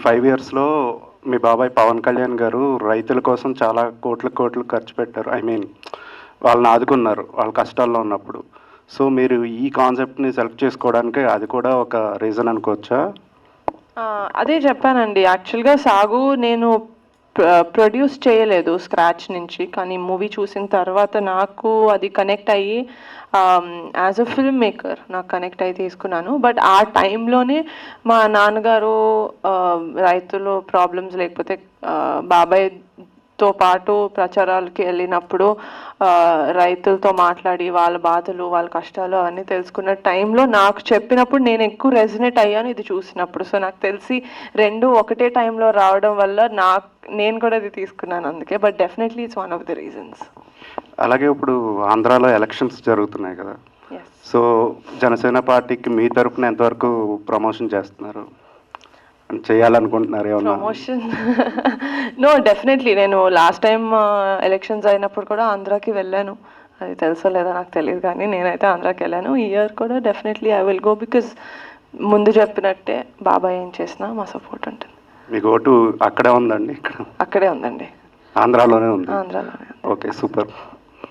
5 ఇయర్స్‌లో మీ బాబాయ్ 'పవన్ కళ్యాణ్' గారు రైతుల కోసం చాలా కోట్లు ఖర్చు పెట్టారు. ఐ మీన్ వాళ్ళని ఆదుకున్నారు. వాళ్ళ కష్టాల్లో ఉన్నప్పుడు. సో, మీరు ఈ కాన్సెప్ట్‌ని సెలెక్ట్ చేసుకోవడానికి అది కూడా ఒక రీజన్ అనుకోవచ్చా? అదే చెప్పానండి. యాక్చువల్‌గా 'సాగు' నేను ప్రొడ్యూస్ చేయలేదు స్క్రాచ్ నుంచి. కానీ మూవీ చూసిన తర్వాత నాకు అది కనెక్ట్ అయ్యి యాజ్ అ ఫిల్మ్ మేకర్ నాకు కనెక్ట్ అయ్యి తీసుకున్నాను. బట్ ఆ టైంలోనే మా నాన్నగారు రైతులు ప్రాబ్లమ్స్ లేకపోతే బాబాయ్‌తో పాటు ప్రచారాలకి వెళ్ళినప్పుడు రైతులతో మాట్లాడి వాళ్ళ బాధలు, వాళ్ళ కష్టాలు అవన్నీ తెలుసుకున్న టైంలో నాకు చెప్పినప్పుడు నేను ఎక్కువ రెజొనేట్ అయ్యాను ఇది చూసినప్పుడు. సో, నాకు తెలిసి 2 ఒకటే టైంలో రావడం వల్ల నేను కూడా అది తీసుకున్నాను అందుకే. But definitely it's one of the reasons. అలాగే ఇప్పుడు ఆంధ్రాలో ఎలక్షన్స్ జరుగుతున్నాయి కదా! యెస్. సో, జనసేన పార్టీకి మీ తరపున ఎంతవరకు ప్రమోషన్ చేస్తున్నారు? చేయాలనుకుంటున్నారు ఏమన్నా? ప్రమోషన్ నో, డెఫినెట్లీ నేను లాస్ట్ టైం ఎలక్షన్స్ అయినప్పుడు కూడా ఆంధ్రాకి వెళ్ళాను. అది తెలుసో లేదో నాకు తెలియదు కానీ నేనైతే ఆంధ్రాకి వెళ్ళాను. ఈ ఇయర్ కూడా definitely I will go because ముందు చెప్పినట్టే బాబాయ్ ఏం చేసినా మా సపోర్ట్ ఉంటుంది. మీకు ఓటు అక్కడే ఉందండి? ఇక్కడ అక్కడే ఉందండి. ఆంధ్రాలోనే ఉంది. ఆంధ్రాలోనే. Okay, super.